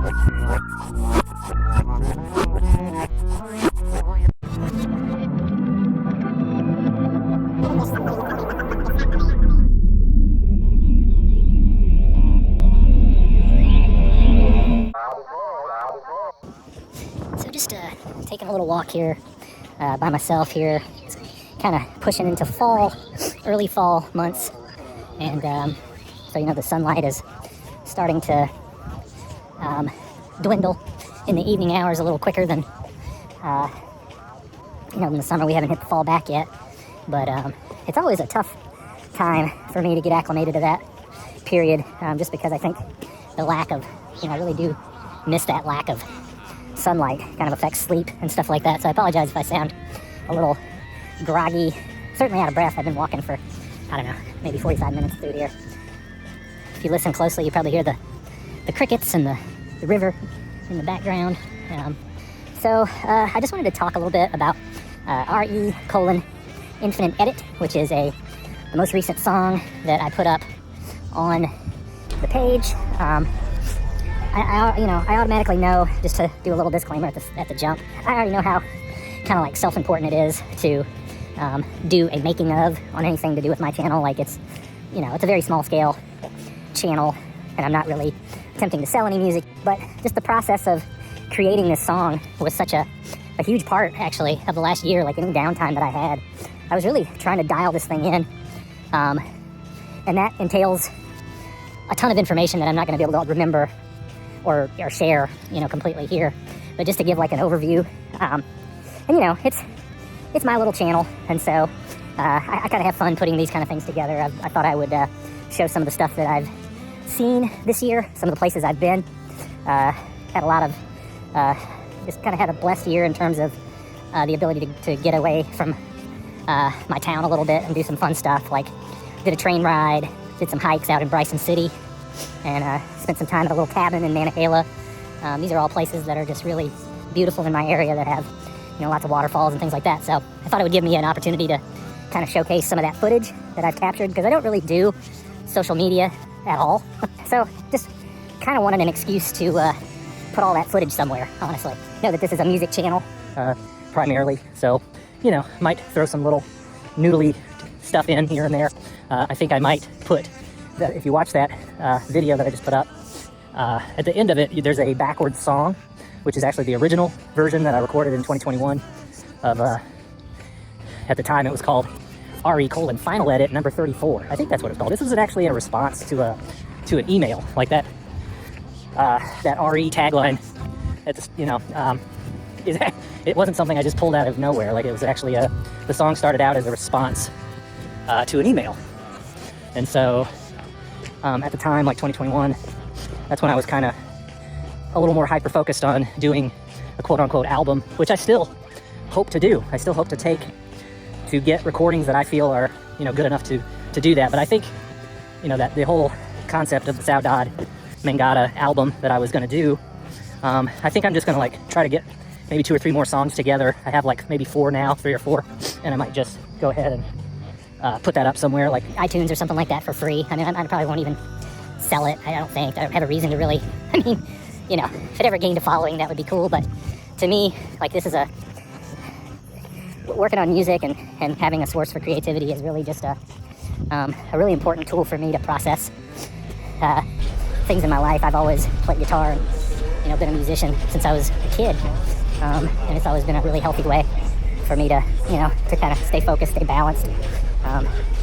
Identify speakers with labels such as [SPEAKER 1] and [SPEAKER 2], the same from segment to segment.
[SPEAKER 1] So just taking a little walk here by myself here. It's kind of pushing into fall, early fall months, and so the sunlight is starting to dwindle in the evening hours a little quicker than in the summer. We haven't hit the fall back yet, but it's always a tough time for me to get acclimated to that period, just because I think the lack of, I really do miss that lack of sunlight. Kind of affects sleep and stuff like that. So I apologize if I sound a little groggy, certainly out of breath. I've been walking for, I don't know, maybe 45 minutes through here. If you listen closely, you probably hear the crickets and the river in the background. So I just wanted to talk a little bit about RE:"Infinite Edit, which is the most recent song that I put up on the page. I automatically know, just to do a little disclaimer at the jump, I already know how kind of like self-important it is to do a making of on anything to do with my channel. Like it's a very small scale channel, and I'm not really attempting to sell any music, but just the process of creating this song was such a huge part, actually, of the last year. Like any downtime that I had, I was really trying to dial this thing in, and that entails a ton of information that I'm not going to be able to remember or share, completely here. But just to give like an overview, and it's my little channel, and so I kind of have fun putting these kind of things together. I thought I would show some of the stuff that I've seen this year, some of the places I've been. Had a lot of, just kind of had a blessed year in terms of the ability to get away from my town a little bit and do some fun stuff. Like did a train ride, did some hikes out in Bryson City, and spent some time at a little cabin in Manahela. These are all places that are just really beautiful in my area that have, lots of waterfalls and things like that. So I thought it would give me an opportunity to kind of showcase some of that footage that I've captured, because I don't really do social media at all. So just kind of wanted an excuse to put all that footage somewhere, honestly. Know that this is a music channel, primarily. So, might throw some little noodly stuff in here and there. I think I might put, if you watch that video that I just put up, at the end of it, there's a backwards song, which is actually the original version that I recorded in 2021 of, at the time it was called RE:"Final Edit number 34. I think that's what it's called. This was actually a response to an email, like that RE tagline. It wasn't something I just pulled out of nowhere. Like it was actually the song started out as a response to an email. And so at the time, like 2021, that's when I was kind of a little more hyper-focused on doing a quote-unquote album, which I still hope to do. I still hope to get recordings that I feel are, good enough to do that. But I think, that the whole concept of the Saudade Mangata album that I was going to do, I think I'm just going to try to get maybe 2 or 3 more songs together. I have maybe 4 now, 3 or 4, and I might just go ahead and put that up somewhere like iTunes or something like that for free. I mean, I probably won't even sell it. I don't think. I don't have a reason to really, if it ever gained a following, that would be cool. But to me, this is working on music and having a source for creativity is really just a really important tool for me to process things in my life. I've always played guitar and, been a musician since I was a kid. And it's always been a really healthy way for me to, to kind of stay focused, stay balanced,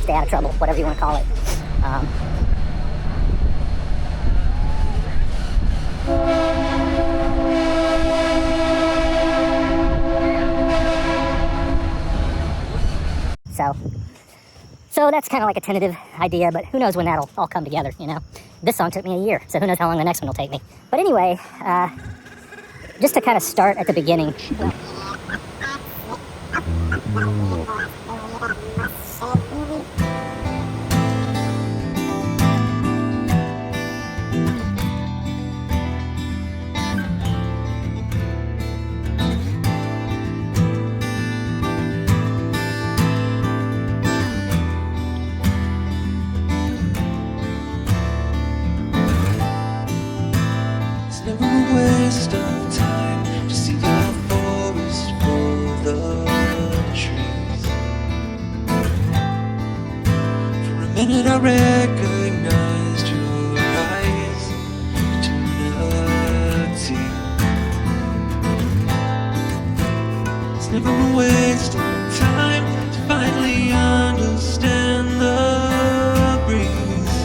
[SPEAKER 1] stay out of trouble, whatever you want to call it. So that's kind of like a tentative idea, but who knows when that'll all come together, This song took me a year, so who knows how long the next one will take me. But anyway, just to kind of start at the beginning.
[SPEAKER 2] recognized your eyes, eternity. It's never a waste of time to finally understand the breeze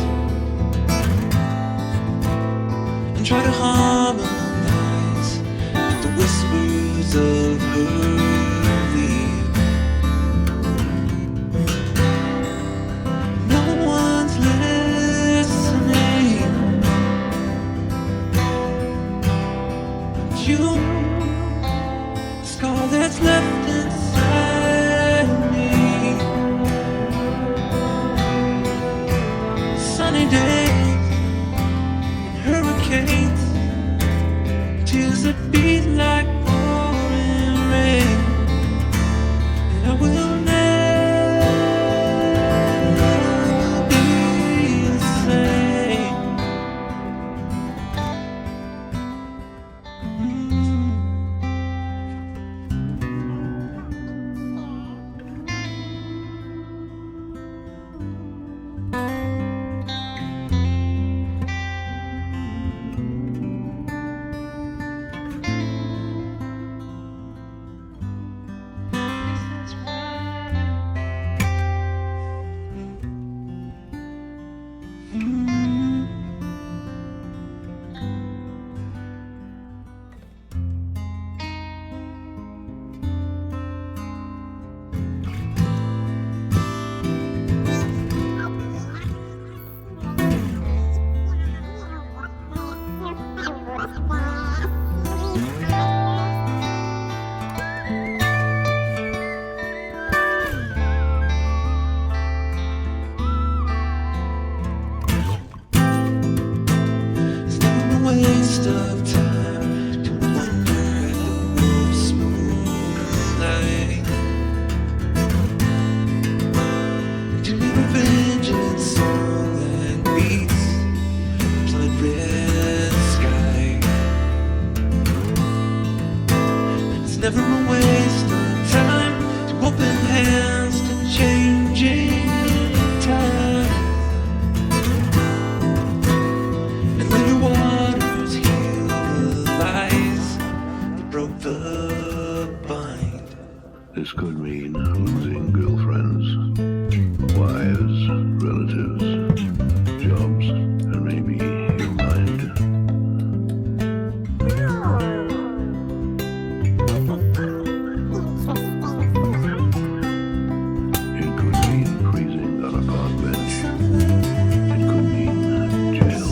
[SPEAKER 2] and try to harmonize with the whispers of her leave. No one's listening but you. The scar that's left inside me. Sunny days and hurricanes, tears that beat like pouring rain. And I will never be the same. It's never a waste of time to wonder at the world's smooth light. To be revenge in song that beats blood red sky. It's never a waste of time to open hands to changing time. And let your waters heal the lies that broke the bind.
[SPEAKER 3] This could mean losing girlfriends, wives, relatives, jobs, and maybe your mind. It could mean freezing on a park bench. It could mean jail.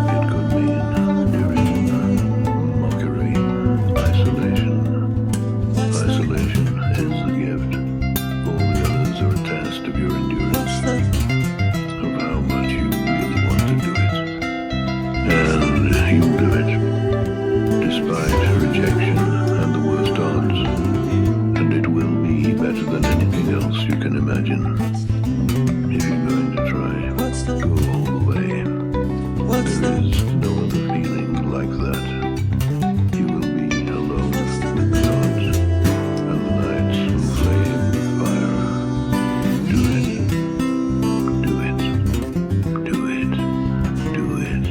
[SPEAKER 3] It could mean derision, mockery, isolation. Isolation is the gift. All the others are a test of your endurance, of how much you really want to do it. And you'll do it, despite rejection and the worst odds. And it will be better than anything else you can imagine. If you're going to try, go all the way. There is no other feeling like that. You will be alone with the gods, and the nights will flame with fire. Do it. Do it. Do it. Do it.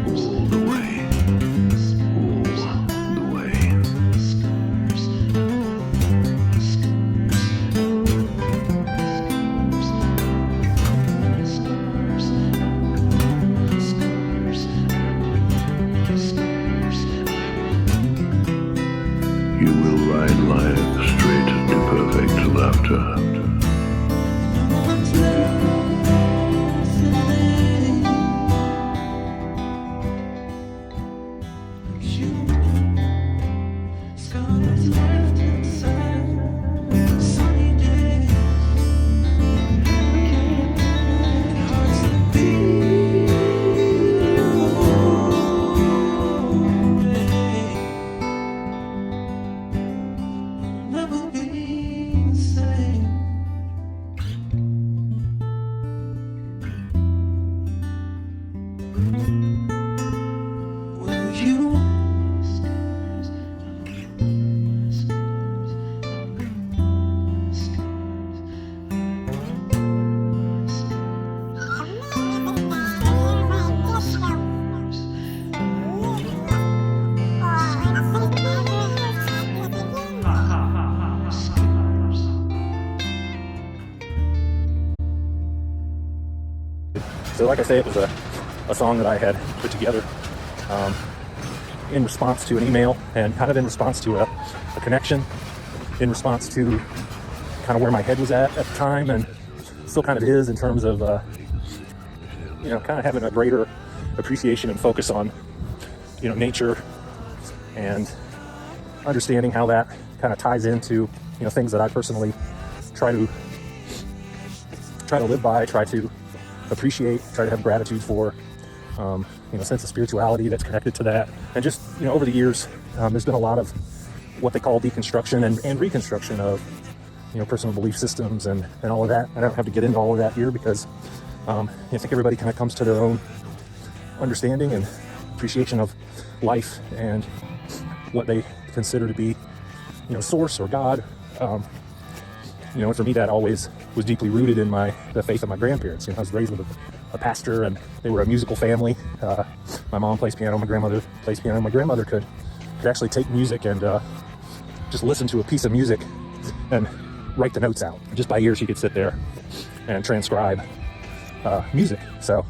[SPEAKER 3] All the way. All the way. You will ride life straight to perfect laughter.
[SPEAKER 2] No one's listening but you. Scar that's left inside. Sunny days and hearts that beat. Never be the same.
[SPEAKER 4] So like I say, it was a song that I had put together in response to an email, and kind of in response to a connection, in response to kind of where my head was at the time, and still kind of is in terms of kind of having a greater appreciation and focus on nature, and understanding how that kind of ties into things that I personally try to live by, try to appreciate, try to have gratitude for, sense of spirituality that's connected to that. And just over the years, there's been a lot of what they call deconstruction and reconstruction of personal belief systems and all of that. I don't have to get into all of that here, because I think everybody kind of comes to their own understanding and appreciation of life and what they consider to be source or God. And for me, that always was deeply rooted in the faith of my grandparents. I was raised with a pastor, and they were a musical family. My mom plays piano, my grandmother plays piano. My grandmother could actually take music and just listen to a piece of music and write the notes out. Just by ear, she could sit there and transcribe music. So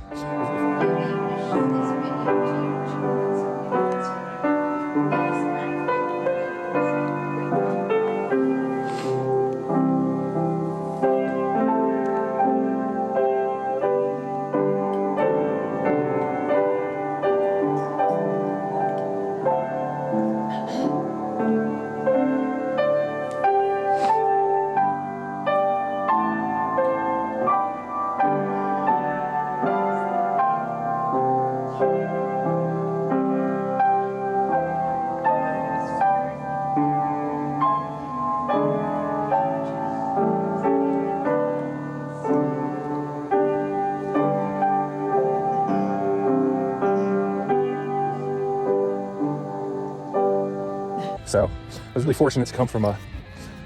[SPEAKER 4] So I was really fortunate to come from a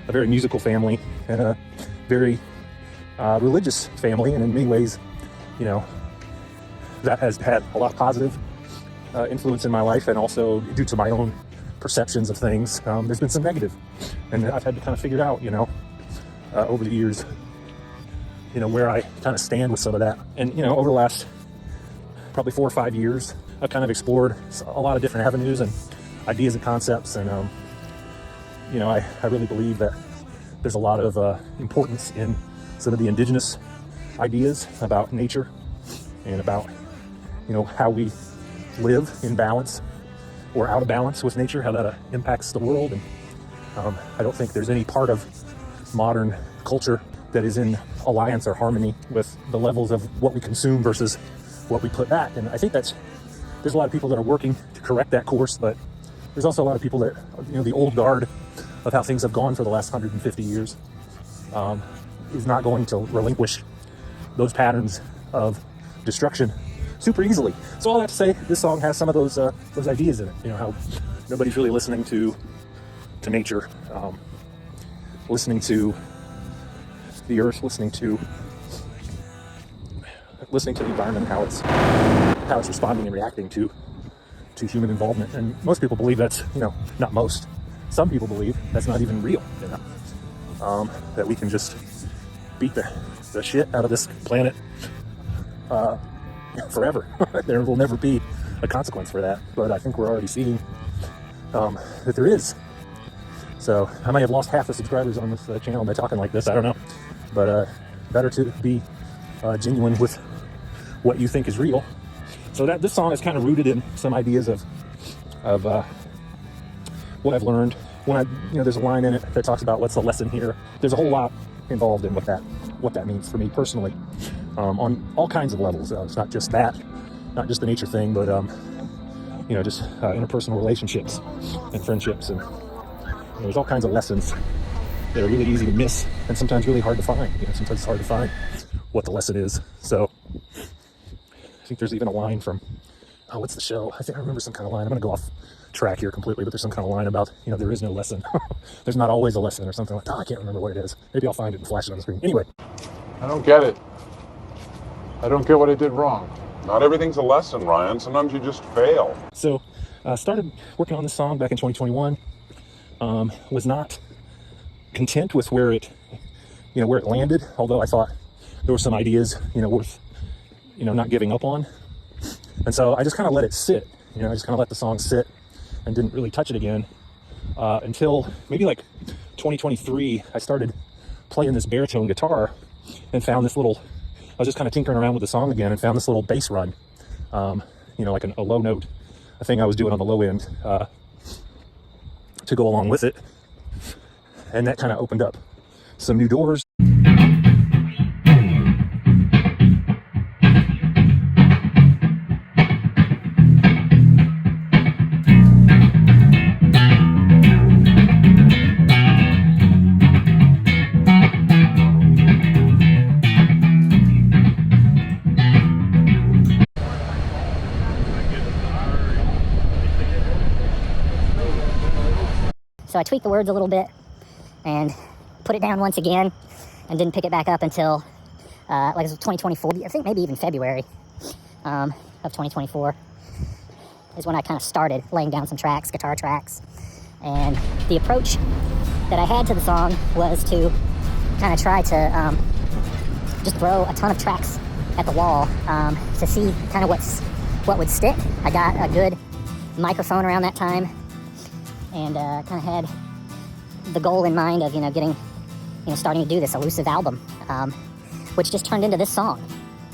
[SPEAKER 4] very musical family and a very religious family, and in many ways, that has had a lot of positive influence in my life, and also due to my own perceptions of things, there's been some negative, and I've had to kind of figure out, over the years, where I kind of stand with some of that. And over the last probably 4 or 5 years, I've kind of explored a lot of different avenues and ideas and concepts, and I really believe that there's a lot of importance in some of the indigenous ideas about nature and about how we live in balance or out of balance with nature, how that impacts the world. And I don't think there's any part of modern culture that is in alliance or harmony with the levels of what we consume versus what we put back. And I think there's a lot of people that are working to correct that course, but there's also a lot of people that, the old guard of how things have gone for the last 150 years is not going to relinquish those patterns of destruction super easily. So all that to say, this song has some of those ideas in it. How nobody's really listening to nature, listening to the earth, listening to the environment, how it's responding and reacting to human involvement. And most people believe that's, not most. Some people believe that's not even real, that we can just beat the shit out of this planet forever. There will never be a consequence for that. But I think we're already seeing that there is. So I might have lost half the subscribers on this channel by talking like this. I don't know. But better to be genuine with what you think is real. So this song is kind of rooted in some ideas of what I've learned. There's a line in it that talks about what's the lesson here. There's a whole lot involved in what that means for me personally, on all kinds of levels. It's not just that, not just the nature thing, but just interpersonal relationships and friendships, and there's all kinds of lessons that are really easy to miss and sometimes really hard to find. Sometimes it's hard to find what the lesson is. So I think there's even a line from, what's the show? I think I remember some kind of line. I'm going to go off track here completely, but there's some kind of line about, there is no lesson. There's not always a lesson or something like that. I can't remember what it is. Maybe I'll find it and flash it on the screen. Anyway.
[SPEAKER 5] I don't get it. I don't get what I did wrong.
[SPEAKER 6] Not everything's a lesson, Ryan. Sometimes you just fail.
[SPEAKER 4] So started working on this song back in 2021. Was not content with where it landed, although I thought there were some ideas, worth, you know, not giving up on. And so I just kind of let it sit, you know, I just kind of let the song sit and didn't really touch it again until maybe like 2023. I started playing this baritone guitar and found this little, I was just kind of tinkering around with the song again and found this little bass run, you know, like a low note, a thing I was doing on the low end to go along with it. And that kind of opened up some new doors.
[SPEAKER 1] So I tweaked the words a little bit and put it down once again and didn't pick it back up until like it was 2024, I think maybe even February of 2024 is when I kind of started laying down some tracks, guitar tracks. And the approach that I had to the song was to kind of try to just throw a ton of tracks at the wall to see kind of what would stick. I got a good microphone around that time and kind of had the goal in mind of, you know, getting, you know, starting to do this elusive album, which just turned into this song.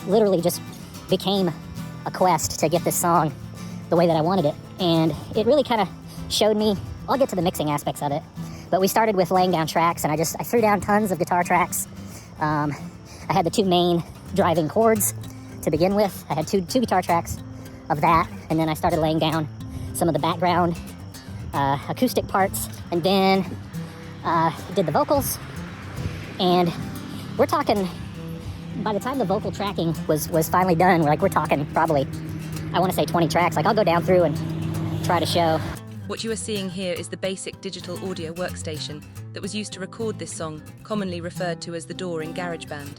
[SPEAKER 1] Literally just became a quest to get this song the way that I wanted it. And it really kind of showed me, I'll get to the mixing aspects of it, but we started with laying down tracks, and I threw down tons of guitar tracks. I had the two main driving chords to begin with. I had two guitar tracks of that, and then I started laying down some of the background acoustic parts, and then did the vocals. And we're talking, by the time the vocal tracking was finally done, we're talking probably, I want to say 20 tracks. Like, I'll go down through and try to show.
[SPEAKER 7] What you are seeing here is the basic digital audio workstation that was used to record this song, commonly referred to as the DAW in GarageBand.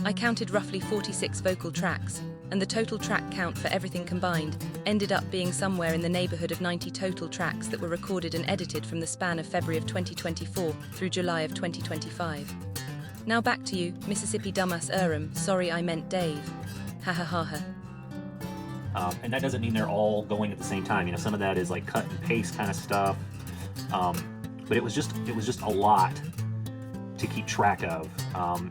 [SPEAKER 7] I counted roughly 46 vocal tracks, and the total track count for everything combined ended up being somewhere in the neighborhood of 90 total tracks that were recorded and edited from the span of February of 2024 through July of 2025. Now back to you, Mississippi Dumbass Urim, sorry I meant Dave. Ha ha ha ha.
[SPEAKER 8] And that doesn't mean they're all going at the same time. You know, some of that is like cut and paste kind of stuff. But it was just a lot to keep track of.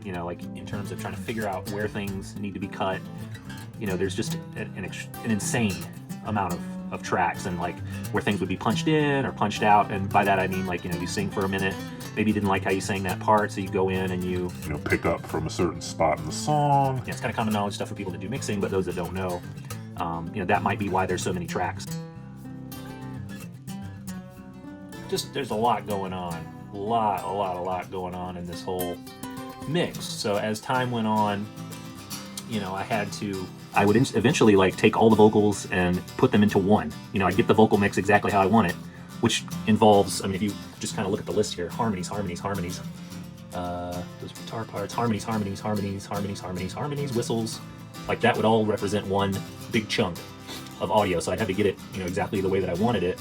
[SPEAKER 8] You know, like in terms of trying to figure out where things need to be cut. You know, there's just an insane amount of tracks, and like where things would be punched in or punched out. And by that I mean, like, you know, you sing for a minute, maybe you didn't like how you sang that part, so you go in and you
[SPEAKER 6] know, pick up from a certain spot in the song.
[SPEAKER 8] Yeah, it's kind of common knowledge stuff for people that do mixing, but those that don't know, you know, that might be why there's so many tracks. Just, there's a lot going on. A lot going on in this whole mix. So as time went on, you know, I would eventually like take all the vocals and put them into one. You know, I'd get the vocal mix exactly how I want it, which involves, I mean, if you just kind of look at the list here, harmonies, those guitar parts, harmonies, whistles, like that would all represent one big chunk of audio. So I'd have to get it, you know, exactly the way that I wanted it.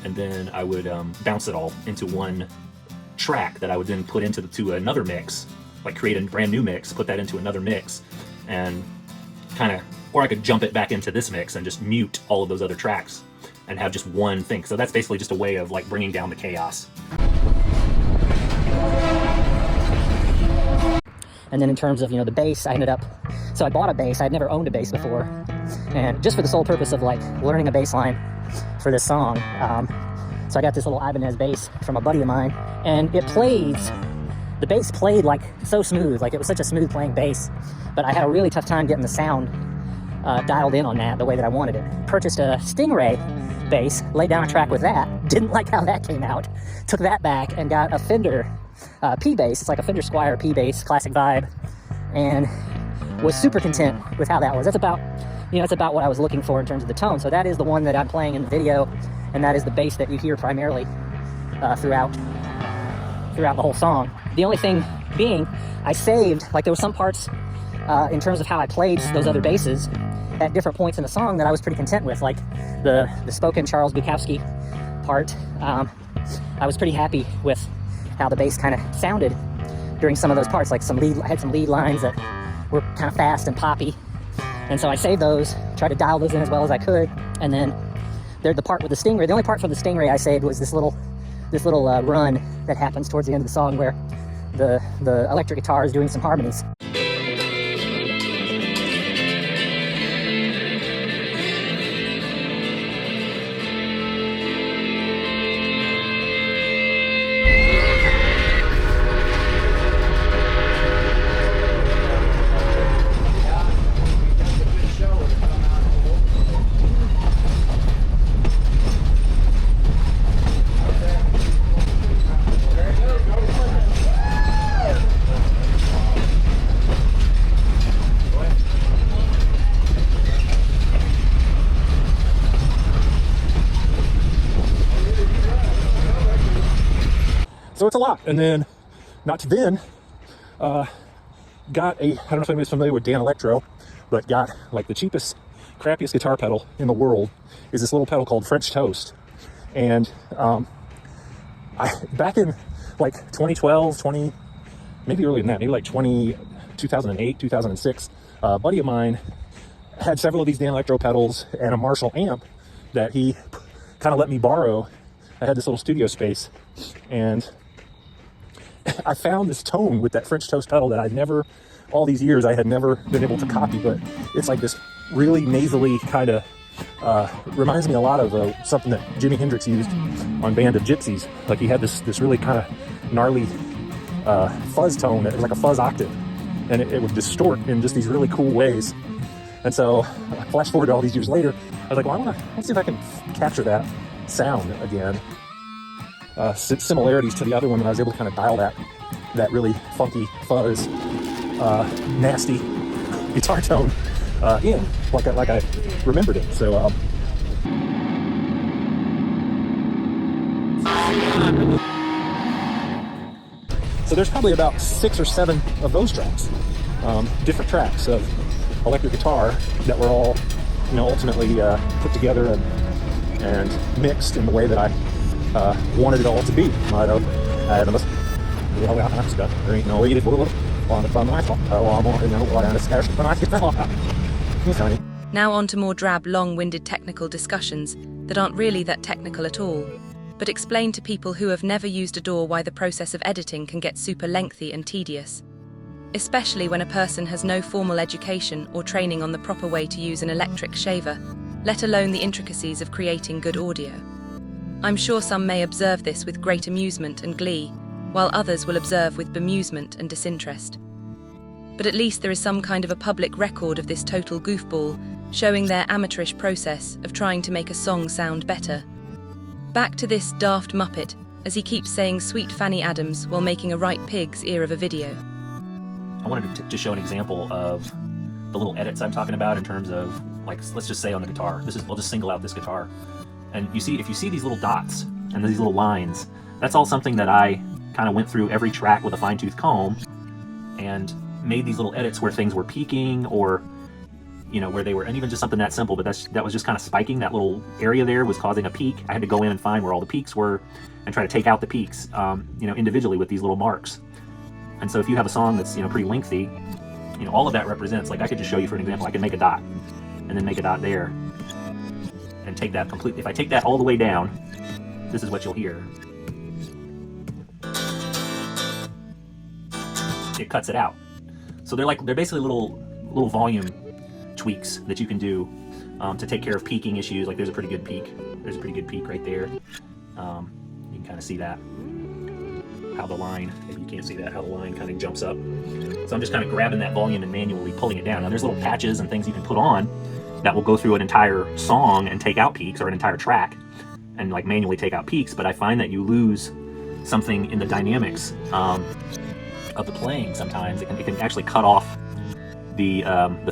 [SPEAKER 8] And then I would bounce it all into one track that I would then put into another mix, like create a brand new mix, put that into another mix, and kind of, or I could jump it back into this mix and just mute all of those other tracks and have just one thing. So that's basically just a way of like bringing down the chaos.
[SPEAKER 1] And then in terms of, you know, the bass, so I bought a bass. I'd never owned a bass before, and just for the sole purpose of like learning a bass line for this song. So I got this little Ibanez bass from a buddy of mine, and the bass played like so smooth, like it was such a smooth playing bass, but I had a really tough time getting the sound dialed in on that the way that I wanted it. Purchased a Stingray bass, laid down a track with that, didn't like how that came out, took that back and got a Fender P bass. It's like a Fender Squire P bass, classic vibe, and was super content with how that was. That's about, you know, it's about what I was looking for in terms of the tone. So that is the one that I'm playing in the video, and that is the bass that you hear primarily throughout the whole song. The only thing being, I saved, like there were some parts in terms of how I played those other basses at different points in the song that I was pretty content with, like the spoken Charles Bukowski part. I was pretty happy with how the bass kind of sounded during some of those parts, like I had some lead lines that were kind of fast and poppy, And so I saved those, tried to dial those in as well as I could, and then there's the part with the Stingray. The only part from the Stingray I saved was this little run that happens towards the end of the song where the electric guitar is doing some harmonies.
[SPEAKER 4] So it's a lot. And then, got I don't know if anybody's familiar with Dan Electro, but got like the cheapest, crappiest guitar pedal in the world is this little pedal called French Toast. And back in like 2012, maybe earlier than that, maybe like 2008, 2006, a buddy of mine had several of these Dan Electro pedals and a Marshall amp that he kind of let me borrow. I had this little studio space, and I found this tone with that French Toast pedal that all these years I had never been able to copy, but it's like this really nasally kind of, reminds me a lot of something that Jimi Hendrix used on Band of Gypsies. Like he had this really kind of gnarly fuzz tone that was like a fuzz octave, and it would distort in just these really cool ways. And so, flash forward to all these years later, I was like, well, let's see if I can capture that sound again. Similarities to the other one, when I was able to kind of dial that really funky fuzz, nasty guitar tone in, like I remembered it. So so there's probably about 6 or 7 of those tracks, different tracks of electric guitar that were all, ultimately put together and mixed in the way that I wanted it all to be.
[SPEAKER 7] Now on to more drab, long-winded technical discussions that aren't really that technical at all, but explain to people who have never used a DAW why the process of editing can get super lengthy and tedious, especially when a person has no formal education or training on the proper way to use an electric shaver, let alone the intricacies of creating good audio. I'm sure some may observe this with great amusement and glee, while others will observe with bemusement and disinterest. But at least there is some kind of a public record of this total goofball, showing their amateurish process of trying to make a song sound better. Back to this daft muppet, as he keeps saying Sweet Fanny Adams while making a right pig's ear of a video.
[SPEAKER 8] I wanted to show an example of the little edits I'm talking about in terms of, like, let's just say on the guitar. We'll just single out this guitar. And if you see these little dots and these little lines, that's all something that I kind of went through every track with a fine-tooth comb and made these little edits where things were peaking, or where they were, and even just something that simple, but that was just kind of spiking. That little area there was causing a peak. I had to go in and find where all the peaks were and try to take out the peaks, individually with these little marks. And so if you have a song that's pretty lengthy, all of that represents, like I could just show you for an example. I could make a dot and then make a dot there and take that completely. If I take that all the way down, this is what you'll hear. It cuts it out. So they're basically little volume tweaks that you can do to take care of peaking issues. Like there's a pretty good peak. There's a pretty good peak right there. You can kind of see that. How the line, if you can't see that, how the line kind of jumps up. So I'm just kind of grabbing that volume and manually pulling it down. Now there's little patches and things you can put on that will go through an entire song and take out peaks, or an entire track and like manually take out peaks, but I find that you lose something in the dynamics of the playing sometimes. It can actually cut off the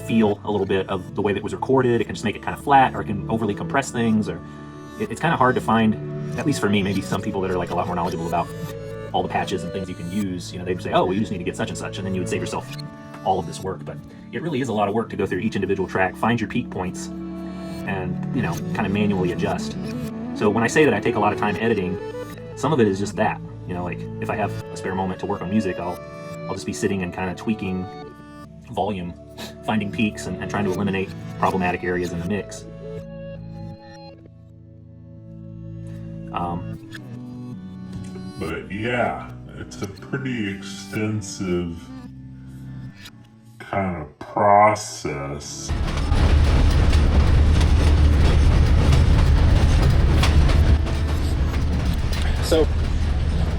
[SPEAKER 8] feel a little bit of the way that it was recorded. It can just make it kind of flat, or it can overly compress things, or it's kind of hard to find, at least for me. Maybe some people that are like a lot more knowledgeable about all the patches and things you can use, they would say, oh, well, you just need to get such and such, and then you would save yourself all of this work. But it really is a lot of work to go through each individual track, find your peak points, and kind of manually adjust. So when I say that I take a lot of time editing, some of it is just that. Like if I have a spare moment to work on music, I'll just be sitting and kind of tweaking volume, finding peaks, and trying to eliminate problematic areas in the mix.
[SPEAKER 6] But yeah, it's a pretty extensive kind of process.
[SPEAKER 4] So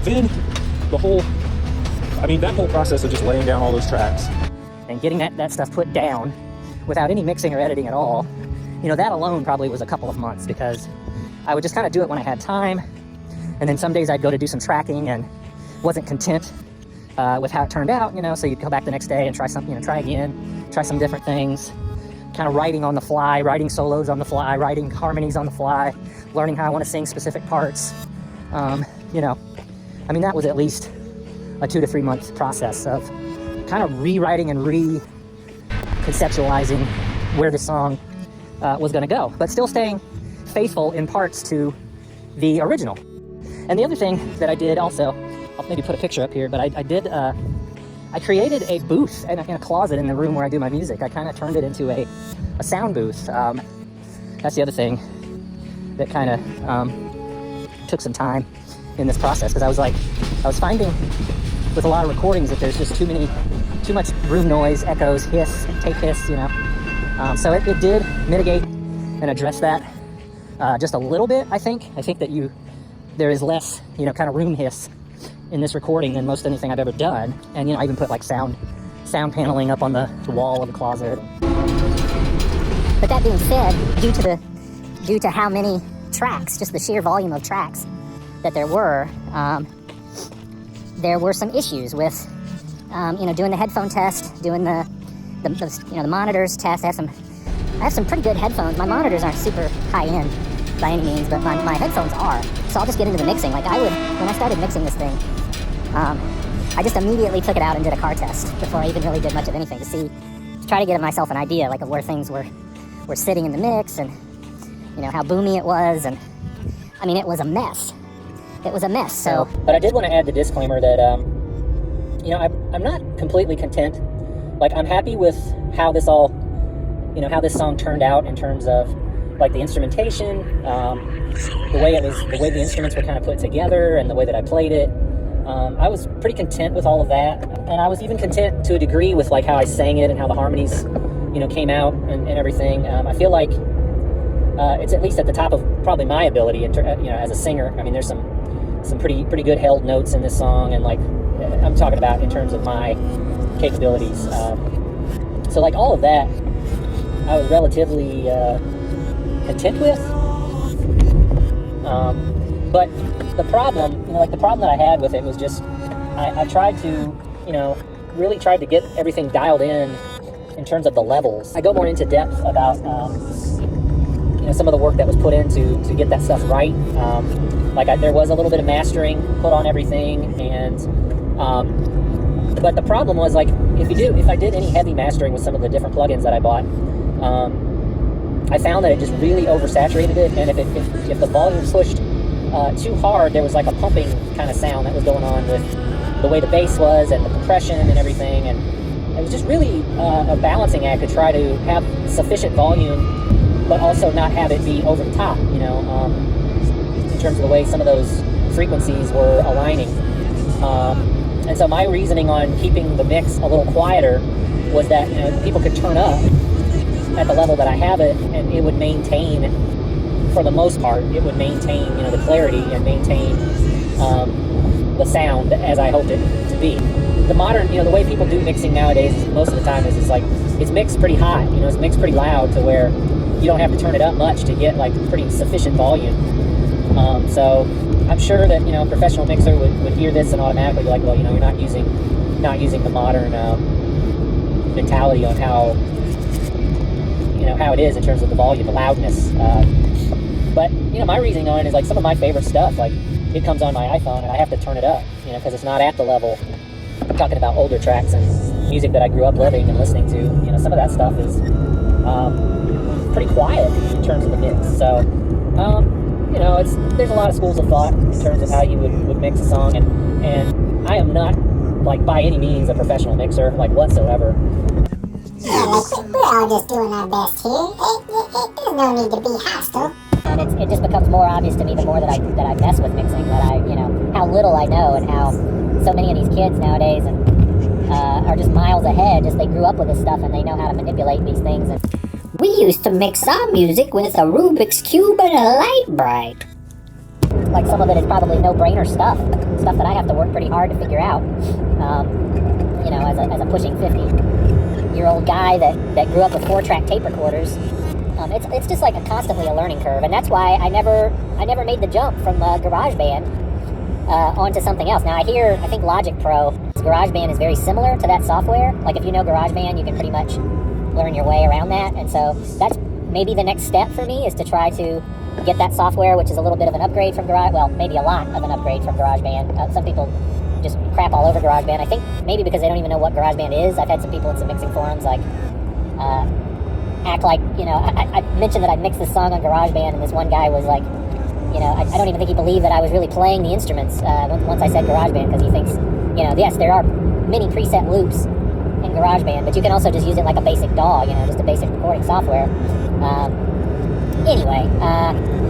[SPEAKER 4] then that whole process of just laying down all those tracks and getting that stuff put down without any mixing or editing at all, that alone probably was a couple of months, because I would just kind of do it when I had time. And then some days I'd go to do some tracking and wasn't content with how it turned out, so you'd go back the next day and try something, try again, try some different things, kind of writing on the fly, writing solos on the fly, writing harmonies on the fly, learning how I want to sing specific parts. That was at least a 2 to 3 month process of kind of rewriting and reconceptualizing where the song was going to go, but still staying faithful in parts to the original. And the other thing that I did also, I'll maybe put a picture up here, but I created a booth in a closet in the room where I do my music. I kind of turned it into a sound booth. That's the other thing that kind of took some time in this process, because I was finding with a lot of recordings that there's just too much room noise, echoes, hiss, tape hiss, so it did mitigate and address that just a little bit. I think that there is less kind of room hiss in this recording than most anything I've ever done. And I even put like sound paneling up on the wall of the closet.
[SPEAKER 1] But that being said, due to how many tracks, just the sheer volume of tracks that there were some issues with doing the headphone test, doing the monitors test. I have some pretty good headphones. My monitors aren't super high end by any means, but my headphones are. So I'll just get into the mixing. Like when I started mixing this thing, I just immediately took it out and did a car test before I even really did much of anything to try to give myself an idea like of where things were sitting in the mix, and how boomy it was. And it was a mess. It was a mess. So, but I did want to add the disclaimer that I'm not completely content. Like, I'm happy with how this all, how this song turned out in terms of like the instrumentation, the way the instruments were kind of put together, and the way that I played it. I was pretty content with all of that, and I was even content to a degree with like how I sang it and how the harmonies, came out and everything. I feel like it's at least at the top of probably my ability, as a singer. There's some pretty good held notes in this song, and like I'm talking about in terms of my capabilities. So like all of that, I was relatively content with. But the problem, the problem that I had with it was just I tried to, really tried to get everything dialed in terms of the levels. I go more into depth about some of the work that was put in to get that stuff right. There was a little bit of mastering put on everything, and but the problem was like if I did any heavy mastering with some of the different plugins that I bought, I found that it just really oversaturated it, and if the volume pushed too hard, there was like a pumping kind of sound that was going on with the way the bass was and the compression and everything, and it was just really a balancing act to try to have sufficient volume but also not have it be over the top, in terms of the way some of those frequencies were aligning. And so my reasoning on keeping the mix a little quieter was that people could turn up at the level that I have it, and it would maintain, for the most part, it would maintain the clarity and maintain the sound as I hoped it to be. The modern, the way people do mixing nowadays, most of the time is it's mixed pretty high, it's mixed pretty loud to where you don't have to turn it up much to get like pretty sufficient volume. So I'm sure that a professional mixer would hear this and automatically be like, well, you're not using the modern mentality on how how it is in terms of the volume, the loudness. But my reasoning on it is like some of my favorite stuff, like it comes on my iPhone and I have to turn it up, because it's not at the level. I'm talking about older tracks and music that I grew up living and listening to. Some of that stuff is pretty quiet in terms of the mix. So, there's a lot of schools of thought in terms of how you would mix a song, and I am not like by any means a professional mixer, like whatsoever.
[SPEAKER 9] Yeah, like, we're all just doing our best here. There's no need to be hostile.
[SPEAKER 1] And it just becomes more obvious to me the more that I mess with mixing, that I, you know, how little I know, and how so many of these kids nowadays are just miles ahead. Just they grew up with this stuff and they know how to manipulate these things. And
[SPEAKER 9] We used to mix our music with a Rubik's Cube and a light bright.
[SPEAKER 1] like some of it is probably no-brainer stuff that I have to work pretty hard to figure out. You know, as a pushing 50-year-old guy that grew up with 4-track tape recorders. It's just like constantly a learning curve, and that's why I never made the jump from GarageBand onto something else. Now I think Logic Pro, GarageBand is very similar to that software. Like if you know GarageBand, you can pretty much learn your way around that, and so that's maybe the next step for me, is to try to get that software, which is a little bit of an upgrade from maybe a lot of an upgrade from GarageBand. Some people just crap all over GarageBand. I think maybe because they don't even know what GarageBand is. I've had some people in some mixing forums like act like, you know, I mentioned that I mixed this song on GarageBand, and this one guy was like, you know, I don't even think he believed that I was really playing the instruments once I said GarageBand, because he thinks, you know, yes, there are many preset loops in GarageBand, but you can also just use it like a basic DAW, you know, just a basic recording software. Anyway,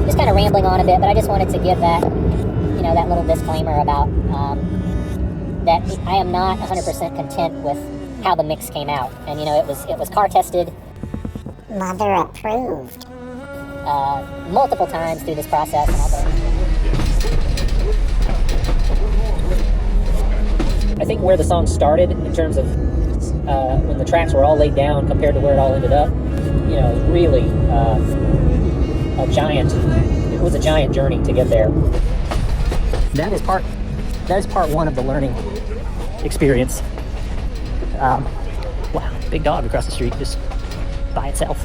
[SPEAKER 1] just kind of rambling on a bit, but I just wanted to give that, you know, that little disclaimer about that I am not 100% content with how the mix came out. And, you know, it was car tested.
[SPEAKER 9] Mother approved.
[SPEAKER 1] Multiple times through this process, and I think where the song started in terms of when the tracks were all laid down compared to where it all ended up, you know, really it was a giant journey to get there. That is part one of the learning experience. Wow, big dog across the street just by itself.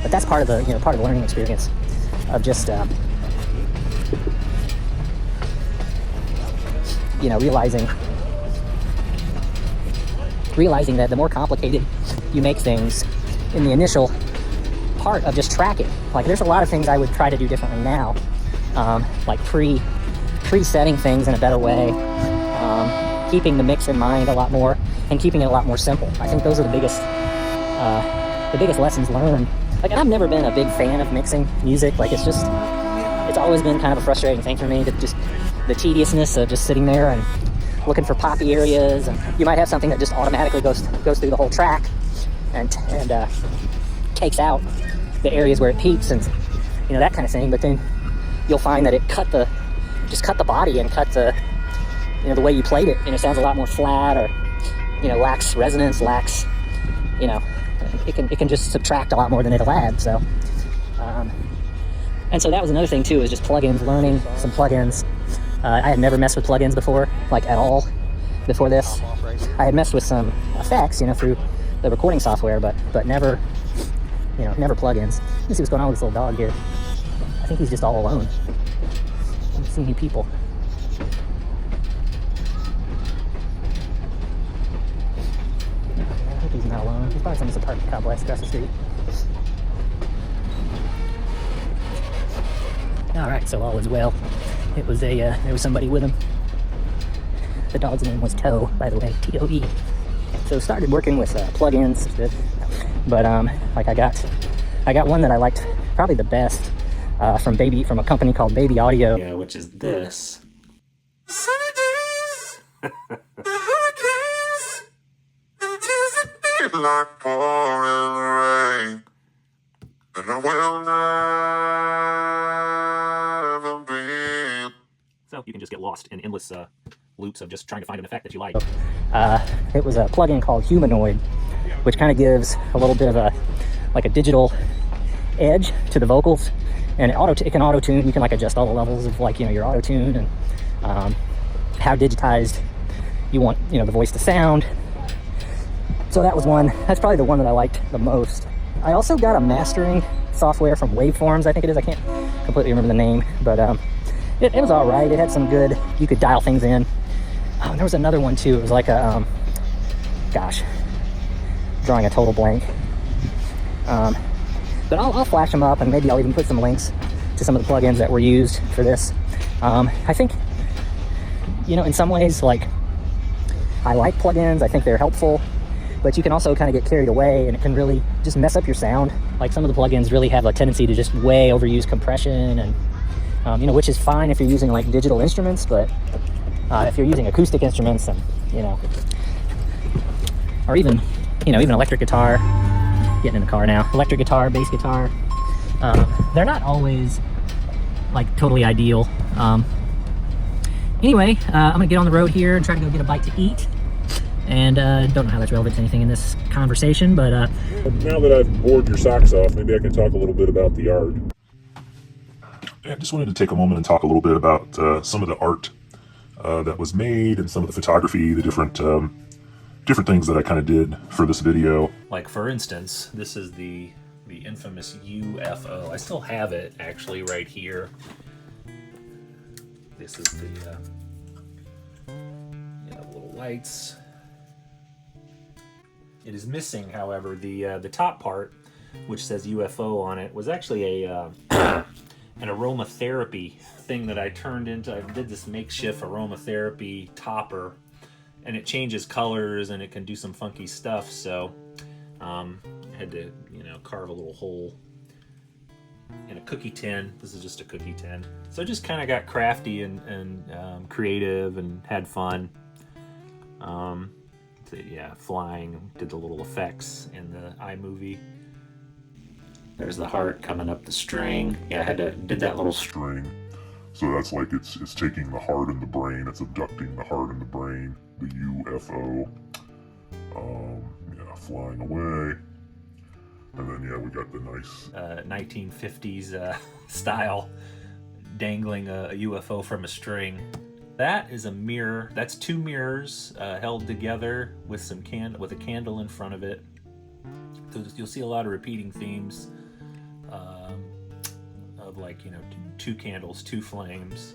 [SPEAKER 1] But that's part of the learning experience of just you know, realizing that the more complicated you make things in the initial part of just tracking, like there's a lot of things I would try to do differently now, like pre-setting things in a better way, keeping the mix in mind a lot more, and keeping it a lot more simple. I think those are the biggest lessons learned. Like, and I've never been a big fan of mixing music. Like, it's always been kind of a frustrating thing for me, that just the tediousness of just sitting there and looking for poppy areas, and you might have something that just automatically goes through the whole track and takes out the areas where it peaks, and you know, that kind of thing. But then you'll find that it cut the body and cut the, you know, the way you played it, and it sounds a lot more flat, or, you know, lacks resonance, lacks, you know, it can just subtract a lot more than it'll add. So and so that was another thing too, is just plugins, learning some plugins. I had never messed with plugins before, like at all, before this. I had messed with some effects, you know, through the recording software, but never, you know, never plugins. Let's see what's going on with this little dog here. I think he's just all alone. I don't see any people. I hope he's not alone. He's probably from this apartment complex across the street. All right, so all is well. It was there was somebody with him. The dog's name was Toe, by the way, T-O-E. So started working with plugins, but like I got one that I liked probably the best from a company called Baby Audio.
[SPEAKER 8] Yeah, which is this.
[SPEAKER 2] Like pouring rain, and I will never be.
[SPEAKER 8] So you can just get lost in endless loops of just trying to find an effect that you like.
[SPEAKER 1] It was a plugin called Humanoid, which kind of gives a little bit of a digital edge to the vocals, and it can auto-tune. You can like adjust all the levels of, like, you know, your auto-tune, and how digitized you want, you know, the voice to sound. So that was one. That's probably the one that I liked the most. I also got a mastering software from Waveforms, I think it is. I can't completely remember the name, but it was all right. It had some good, you could dial things in. There was another one too. It was like a, gosh, drawing a total blank. But I'll flash them up, and maybe I'll even put some links to some of the plugins that were used for this. I think you know, in some ways, like, I like plugins, I think they're helpful, but you can also kind of get carried away and it can really just mess up your sound. Like some of the plugins really have a tendency to just way overuse compression and, you know, which is fine if you're using like digital instruments, but if you're using acoustic instruments and, you know, or even, you know, even electric guitar, getting in the car now, electric guitar, bass guitar, they're not always like totally ideal. Anyway, I'm gonna get on the road here and try to go get a bite to eat. And don't know how that's relevant to anything in this conversation, but
[SPEAKER 4] now that I've bored your socks off, maybe I can talk a little bit about the art. I just wanted to take a moment and talk a little bit about some of the art that was made and some of the photography, the different things that I kind of did for this video.
[SPEAKER 8] Like for instance, this is the infamous UFO. I still have it actually right here. This is the little lights. It is missing, however, the top part, which says UFO on it, was actually a an aromatherapy thing that I turned into. I did this makeshift aromatherapy topper, and it changes colors and it can do some funky stuff. So I had to, you know, carve a little hole in a cookie tin. This is just a cookie tin. So I just kind of got crafty and creative and had fun. Yeah, flying, did the little effects in the iMovie. There's the heart coming up the string. Yeah, I did that little
[SPEAKER 6] String. So that's like it's taking the heart and the brain, it's abducting the heart and the brain, the UFO, yeah, flying away. And then, yeah, we got the nice
[SPEAKER 8] 1950s style dangling a UFO from a string. That is a mirror. That's two mirrors held together with with a candle in front of it. So you'll see a lot of repeating themes of, like, you know, two candles, two flames.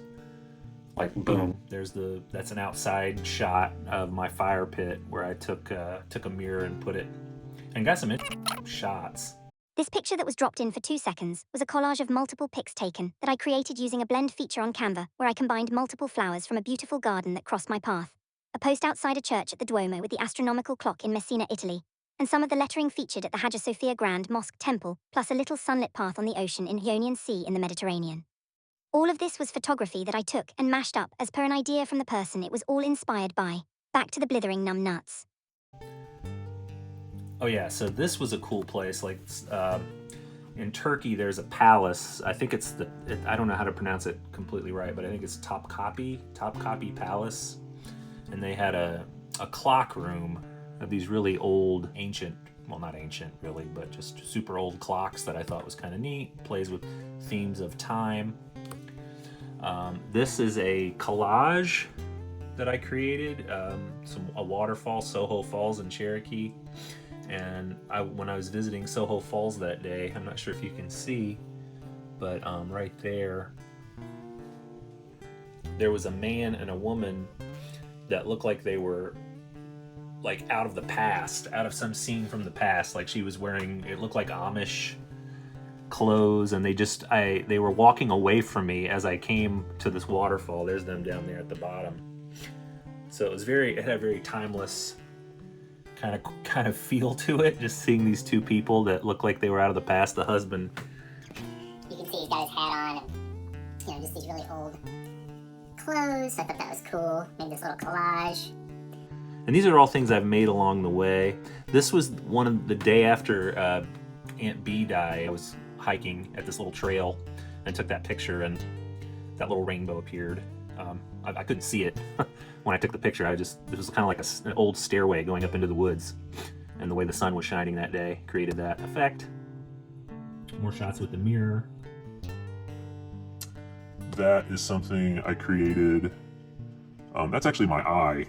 [SPEAKER 8] Like boom. That's an outside shot of my fire pit where I took a mirror and put it and got some shots.
[SPEAKER 9] This picture that was dropped in for 2 seconds was a collage of multiple pics taken that I created using a blend feature on Canva, where I combined multiple flowers from a beautiful garden that crossed my path, a post outside a church at the Duomo with the astronomical clock in Messina, Italy, and some of the lettering featured at the Hagia Sophia Grand Mosque Temple, plus a little sunlit path on the ocean in Ionian Sea in the Mediterranean. All of this was photography that I took and mashed up as per an idea from the person it was all inspired by. Back to the blithering numb nuts.
[SPEAKER 8] Oh yeah, so this was a cool place. Like in Turkey, there's a palace. I think it's I don't know how to pronounce it completely right, but I think it's Topkapi Palace. And they had a clock room of these really old, ancient, well, not ancient really, but just super old clocks that I thought was kind of neat. Plays with themes of time. This is a collage that I created, a waterfall, Soho Falls in Cherokee. And when I was visiting Soho Falls that day, I'm not sure if you can see, but right there was a man and a woman that looked like they were like out of the past, out of some scene from the past. Like she was wearing, it looked like Amish clothes, and they were walking away from me as I came to this waterfall. There's them down there at the bottom. So it had a very timeless kind of feel to it, just seeing these two people that look like they were out of the past. The husband,
[SPEAKER 9] You can see he's got his hat on and, you know, just these really old clothes. So I thought that was cool. Made this little collage.
[SPEAKER 8] and these are all things I've made along the way. This was one of the day after Aunt B died. I was hiking at this little trail and took that picture, and that little rainbow appeared. I couldn't see it when I took the picture. It was kind of like an old stairway going up into the woods, and the way the sun was shining that day created that effect. More shots with the mirror.
[SPEAKER 6] That is something I created. That's actually my eye.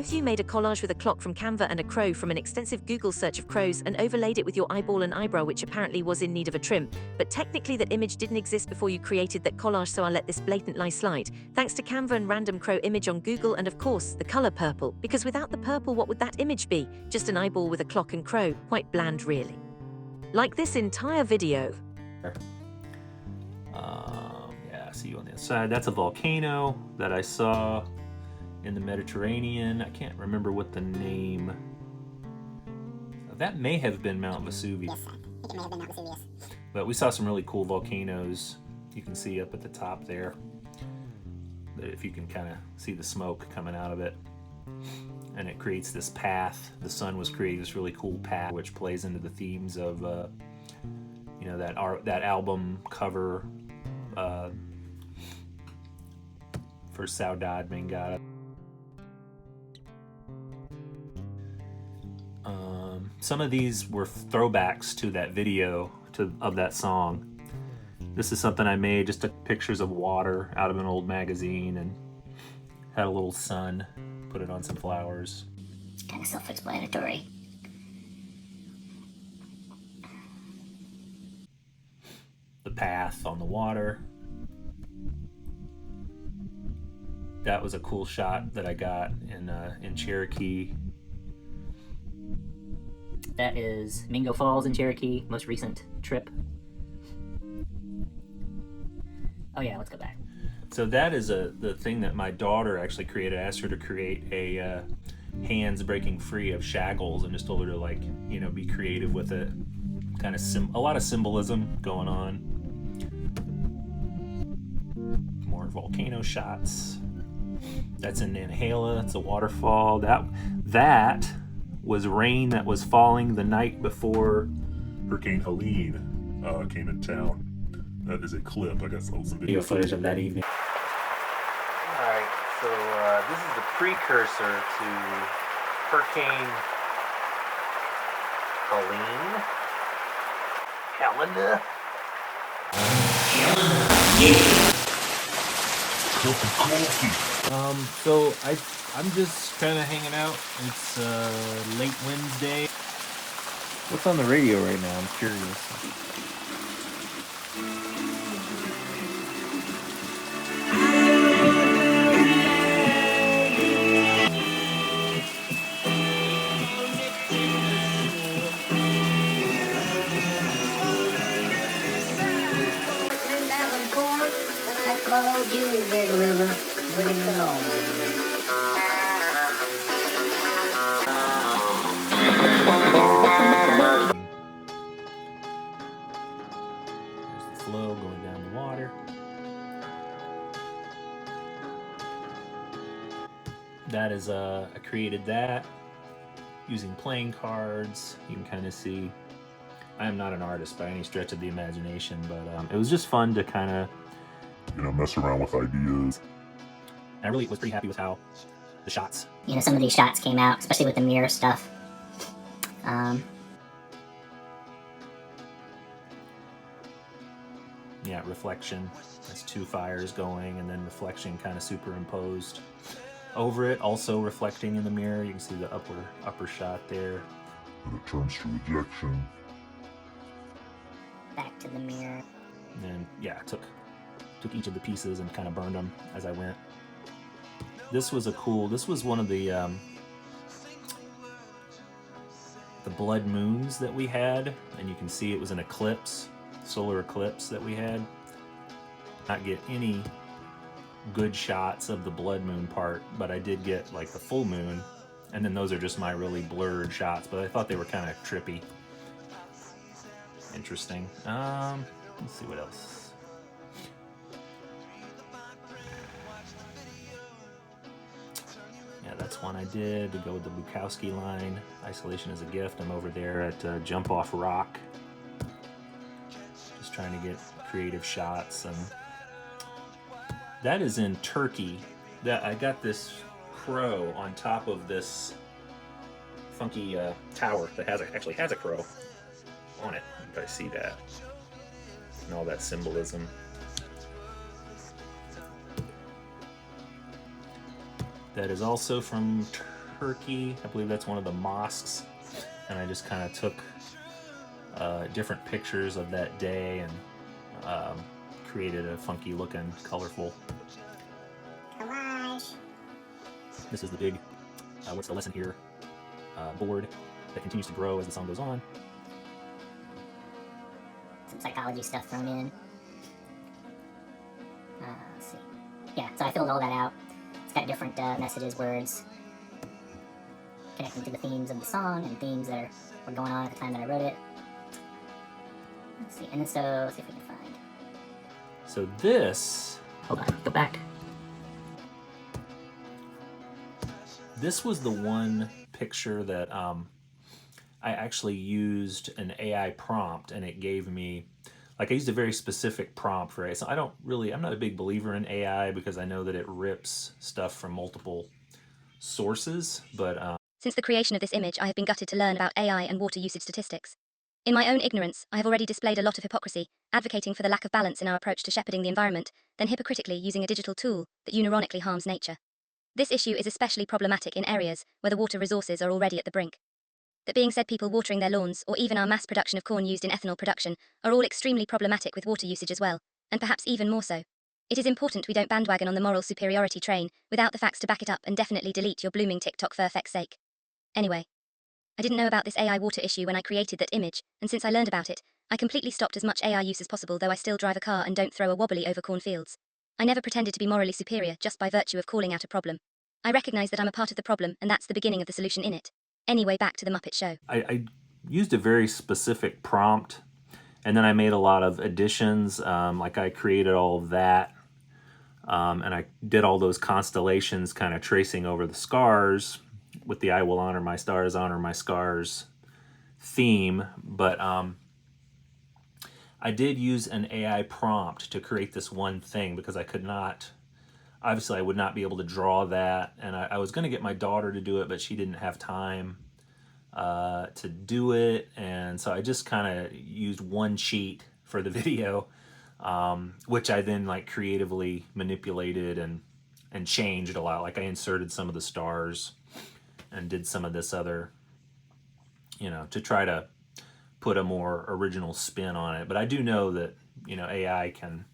[SPEAKER 10] You made a collage with a clock from Canva and a crow from an extensive Google search of crows and overlaid it with your eyeball and eyebrow, which apparently was in need of a trim. But technically that image didn't exist before you created that collage, so I'll let this blatant lie slide. Thanks to Canva and random crow image on Google, and of course, the color purple. Because without the purple, what would that image be? Just an eyeball with a clock and crow. Quite bland, really. Like this entire video.
[SPEAKER 8] Yeah, I see you on the other side. That's a volcano that I saw. in the Mediterranean. I can't remember what the name. That may have been Mount Vesuvius.
[SPEAKER 1] Yes, I think it may have been Mount Vesuvius.
[SPEAKER 8] But we saw some really cool volcanoes. You can see up at the top there. If you can kind of see the smoke coming out of it. And it creates this path. The sun was creating this really cool path, which plays into the themes of, you know, that album cover for Saudade Mangada. Some of these were throwbacks to that video of that song. This is something I made, just took pictures of water out of an old magazine and had a little sun, put it on some flowers.
[SPEAKER 1] Kind of self-explanatory.
[SPEAKER 8] The path on the water. That was a cool shot that I got in Cherokee.
[SPEAKER 1] That is Mingo Falls in Cherokee, most recent trip. Oh yeah, let's go back.
[SPEAKER 8] So that is the thing that my daughter actually created. I asked her to create a hands breaking free of shackles, and just told her to, like, you know, be creative with it. Kind of a lot of symbolism going on. More volcano shots. That's in Nantahala. It's a waterfall. That was rain that was falling the night before
[SPEAKER 6] Hurricane Helene came in town. That is a clip. I got some
[SPEAKER 8] video footage of that evening. Alright, so this is the precursor to Hurricane Helene. So I'm just kind of hanging out. It's late Wednesday. What's on the radio right now? I'm curious. There's the flow going down the water. That is I created that using playing cards. You can kind of see I am not an artist by any stretch of the imagination, but it was just fun to kind of,
[SPEAKER 6] you know, mess around with ideas.
[SPEAKER 8] I really was pretty happy with how the shots.
[SPEAKER 1] You know, some of these shots came out, especially with the mirror stuff.
[SPEAKER 8] Yeah, reflection. That's two fires going, and then reflection kind of superimposed over it. Also reflecting in the mirror. You can see the upper shot there.
[SPEAKER 6] And it turns to rejection.
[SPEAKER 1] Back to the mirror.
[SPEAKER 8] And then, yeah, took each of the pieces and kind of burned them as I went. This was one of the blood moons that we had, and you can see it was an eclipse, solar eclipse that we had. Not get any good shots of the blood moon part, but I did get like the full moon, and then those are just my really blurred shots, but I thought they were kind of trippy. Interesting. Let's see what else. Yeah, that's one I did to go with the Bukowski line. Isolation is a gift. I'm over there at Jump Off Rock. Just trying to get creative shots. And that is in Turkey. That I got this crow on top of this funky tower that actually has a crow on it. If I see that. And all that symbolism. That is also from Turkey. I believe that's one of the mosques. And I just kind of took different pictures of that day and created a funky looking, colorful
[SPEAKER 1] Collage.
[SPEAKER 8] This is the big, what's the lesson here, board that continues to grow as the song goes on.
[SPEAKER 1] Some psychology stuff thrown in. Let's see. Yeah, so I filled all that out. got different messages, words, connecting to the themes of the song and themes that were going on at the time that I wrote it. Let's see, and then so, see if we can find.
[SPEAKER 8] So this,
[SPEAKER 1] Hold on, go back.
[SPEAKER 8] this was the one picture that I actually used an AI prompt, and it gave me, like, I used a very specific prompt for AI. So I'm not a big believer in AI because I know that it rips stuff from multiple sources, but
[SPEAKER 9] Since the creation of this image, I have been gutted to learn about AI and water usage statistics. In my own ignorance, I have already displayed a lot of hypocrisy, advocating for the lack of balance in our approach to shepherding the environment, then hypocritically using a digital tool that unironically harms nature. This issue is especially problematic in areas where the water resources are already at the brink. That being said, people watering their lawns, or even our mass production of corn used in ethanol production, are all extremely problematic with water usage as well, and perhaps even more so. It is important we don't bandwagon on the moral superiority train without the facts to back it up, and definitely delete your blooming TikTok for effect's sake. Anyway, I didn't know about this AI water issue when I created that image, and since I learned about it, I completely stopped as much AI use as possible, though I still drive a car and don't throw a wobbly over cornfields. I never pretended to be morally superior just by virtue of calling out a problem. I recognize that I'm a part of the problem, and that's the beginning of the solution in it. Anyway, back to the Muppet Show.
[SPEAKER 8] I used a very specific prompt, and then I made a lot of additions. Like I created all of that, and I did all those constellations kind of tracing over the scars with the I will honor my scars theme. But I did use an AI prompt to create this one thing because I could not, obviously I would not be able to draw that, and I was going to get my daughter to do it, but she didn't have time to do it, and so I just kind of used one cheat for the video, which I then like creatively manipulated and changed a lot. Like I inserted some of the stars and did some of this other, to try to put a more original spin on it. But I do know that AI can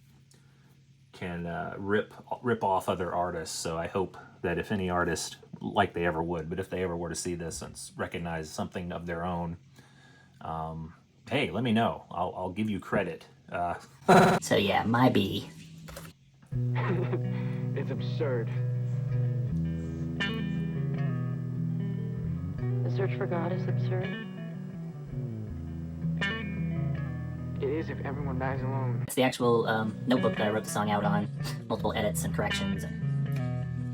[SPEAKER 8] rip off other artists. So I hope that if any artist, like they ever would, but if they ever were to see this and recognize something of their own, hey, let me know. I'll give you credit.
[SPEAKER 1] So yeah, my B.
[SPEAKER 11] It's absurd.
[SPEAKER 12] The search for God is absurd.
[SPEAKER 11] It is if everyone dies alone.
[SPEAKER 1] It's the actual notebook that I wrote the song out on, multiple edits and corrections.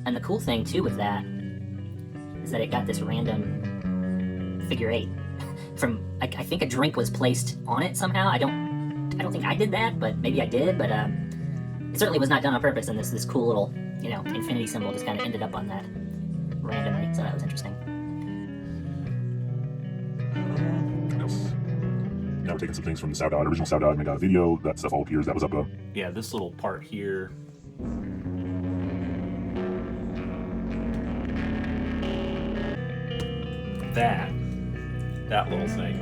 [SPEAKER 1] And the cool thing too with that is that it got this random figure 8 from, I think a drink was placed on it somehow. I don't think I did that, but maybe I did, but it certainly was not done on purpose, and this cool little, infinity symbol just kind of ended up on that randomly, so that was interesting.
[SPEAKER 6] Now we're taking some things from the original Soudad, made a video, that stuff all appears, that was up
[SPEAKER 8] Yeah, this little part here. That little thing.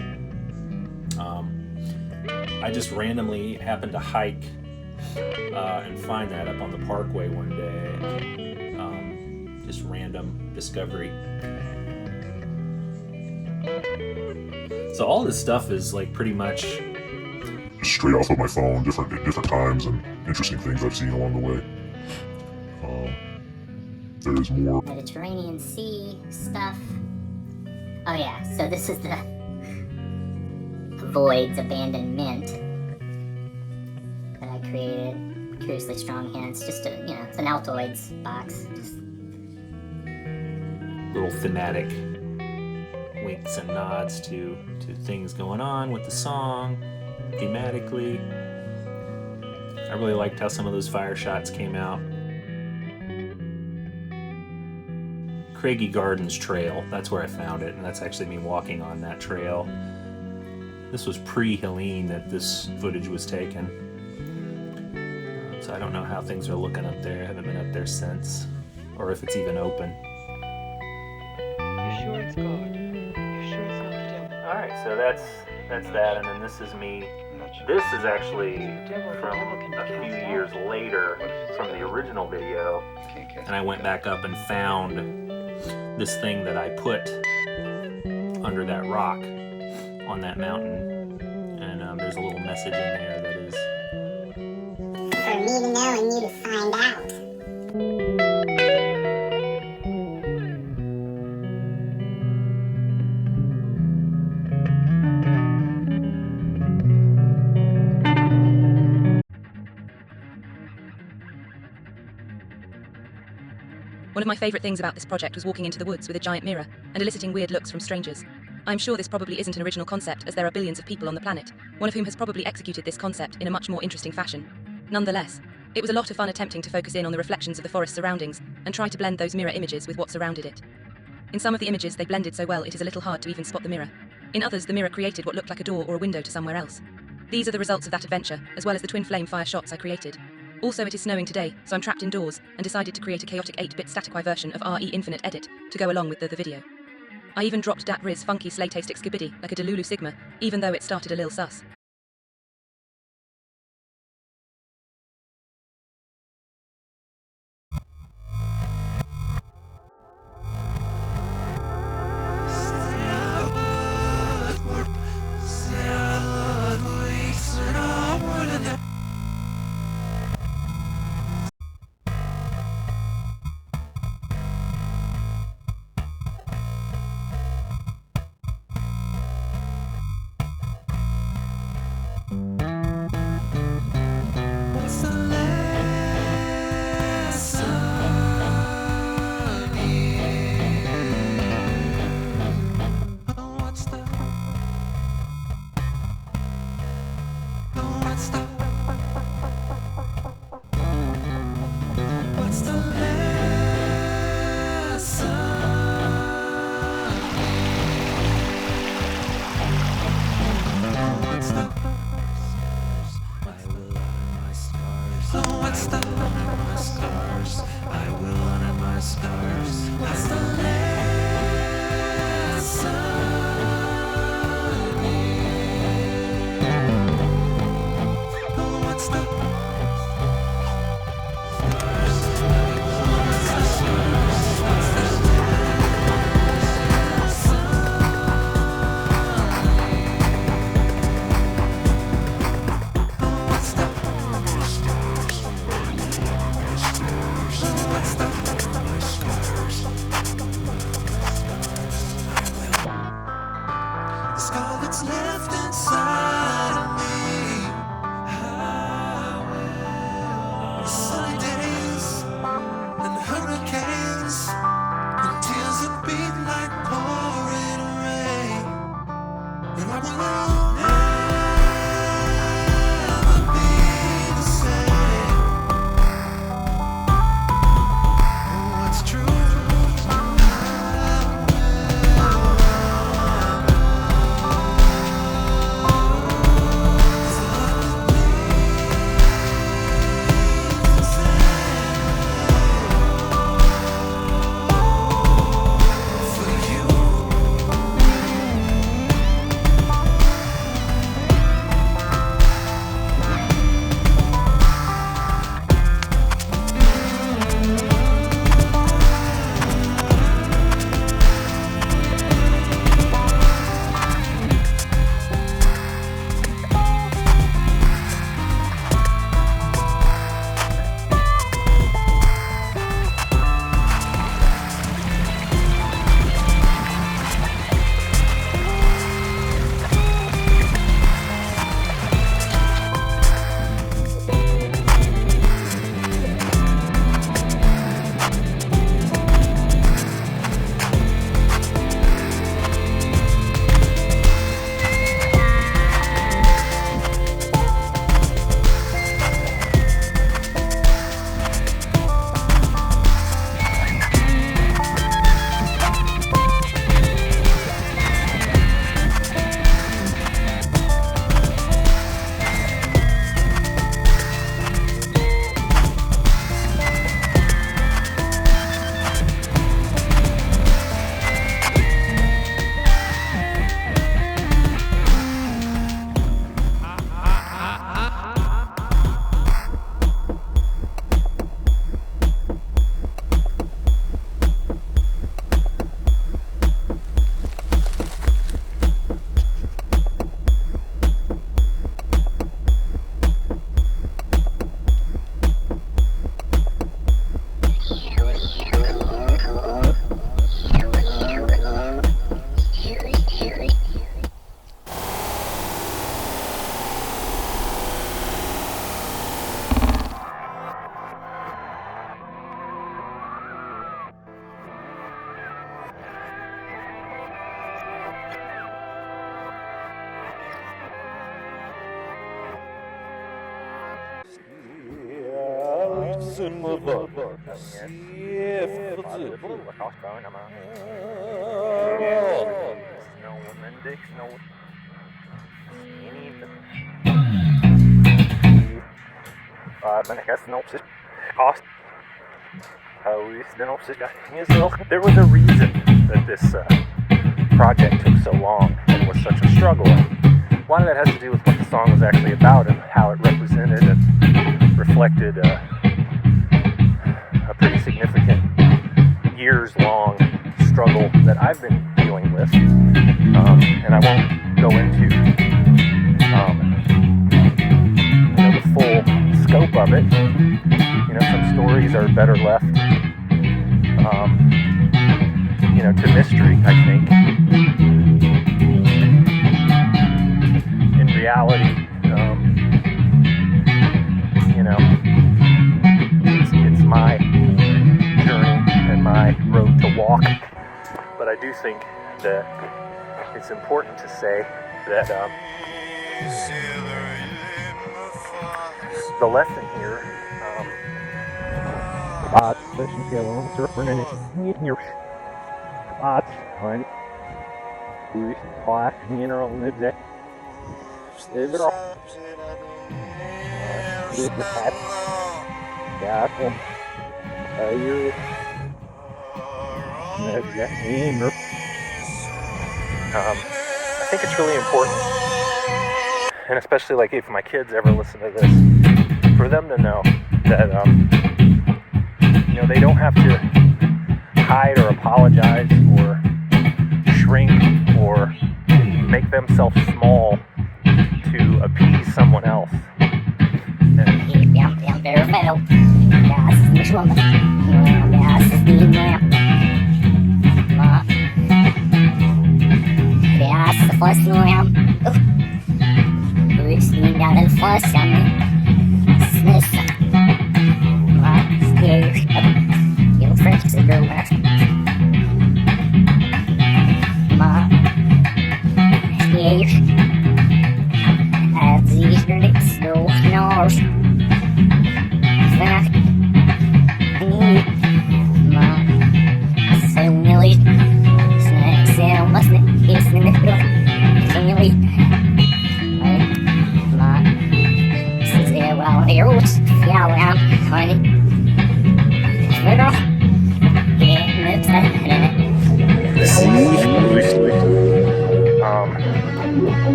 [SPEAKER 8] I just randomly happened to hike and find that up on the parkway one day. Just random discovery. So all this stuff is like pretty much
[SPEAKER 6] straight off of my phone, different times and interesting things I've seen along the way. There's more
[SPEAKER 1] Mediterranean Sea stuff. Oh yeah, so this is the Void's Abandoned Mint that I created. Curiously strong hints, just it's an Altoids box. Just
[SPEAKER 8] little thematic winks and nods to things going on with the song, thematically. I really liked how some of those fire shots came out. Craigie Gardens Trail, that's where I found it, and that's actually me walking on that trail. This was pre-Helene that this footage was taken. So I don't know how things are looking up there. I haven't been up there since, or if it's even open.
[SPEAKER 12] You're sure it's God? You're sure it's not the devil?
[SPEAKER 8] Alright, so that's that, and then this is me. This is actually from a few years later from the original video, and I went back up and found this thing that I put under that rock on that mountain, and there's a little message in there that is
[SPEAKER 9] for me to know and you to find out.
[SPEAKER 7] One of my favourite things about this project was walking into the woods with a giant mirror and eliciting weird looks from strangers. I'm sure this probably isn't an original concept, as there are billions of people on the planet, one of whom has probably executed this concept in a much more interesting fashion. Nonetheless, it was a lot of fun attempting to focus in on the reflections of the forest surroundings and try to blend those mirror images with what surrounded it. In some of the images they blended so well it is a little hard to even spot the mirror. In others the mirror created what looked like a door or a window to somewhere else. These are the results of that adventure, as well as the twin flame fire shots I created. Also, it is snowing today, so I'm trapped indoors and decided to create a chaotic 8-bit staticwire version of RE Infinite Edit to go along with the video. I even dropped Dat Riz funky slaytastic skibbity like a Delulu Sigma, even though it started a lil sus.
[SPEAKER 4] There was a reason that this project took so long and was such a struggle. And a lot of that has to do with what the song was actually about and how it represented and reflected a pretty significant years-long struggle that I've been dealing with. And I won't go into the full scope of it. Some stories are better left to mystery, I think. In reality, it's my journey and my road to walk. But I do think that it's important to say that the lesson here I think it's really important, and especially like if my kids ever listen to this, for them to know that they don't have to hide or apologize or shrink or make themselves small to appease someone else.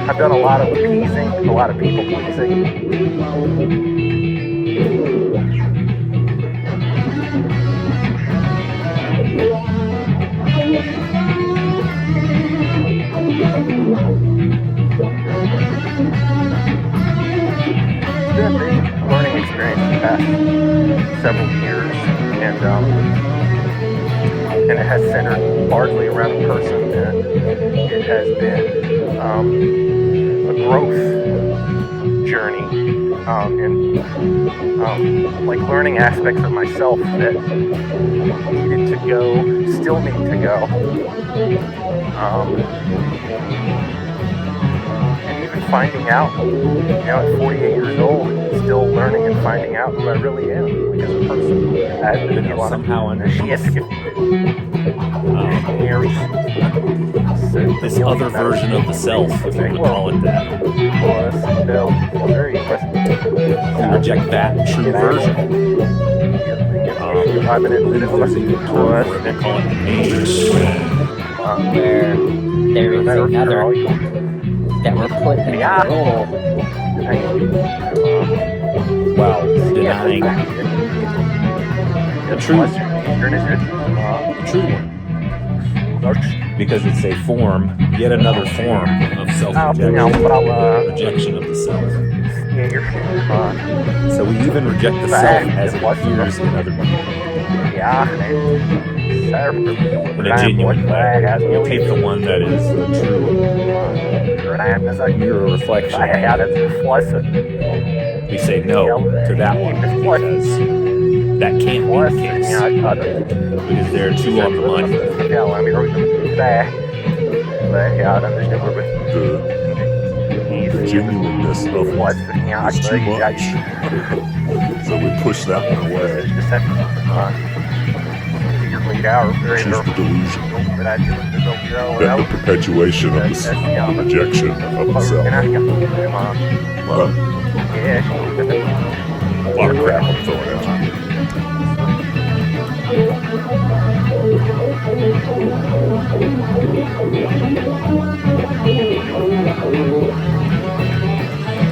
[SPEAKER 4] I've done a lot of appeasing, a lot of people pleasing. It's been a big learning experience the past several years, and it has centered largely around a person, and it has been a growth journey, and like learning aspects of myself that needed to go, still need to go, and even finding out, at 48 years old, still learning and finding out who I really am, like as a person. I've been a lot
[SPEAKER 8] somehow
[SPEAKER 4] of
[SPEAKER 8] this other version of the self, if we can call it that.
[SPEAKER 4] Very impressive.
[SPEAKER 8] And reject that true version. There's even a term for it, they call it the matrix.
[SPEAKER 1] Where there is another that we're put in a role
[SPEAKER 8] while denying the true one. Because it's a form, yet another form of self-rejection, rejection of the self. So we even reject the self as it appears in other people. In a genuine way. We take the one that is the true one. Mirror reflection. We say no to that one because that can't be the case. Because there are two on the money.
[SPEAKER 3] The genuineness of it is too much.
[SPEAKER 6] So we push that one away.
[SPEAKER 4] Just have to bleed out.
[SPEAKER 6] Choose the delusion. Then the perpetuation of the rejection of the self. Well, a lot of crap I'm throwing at you.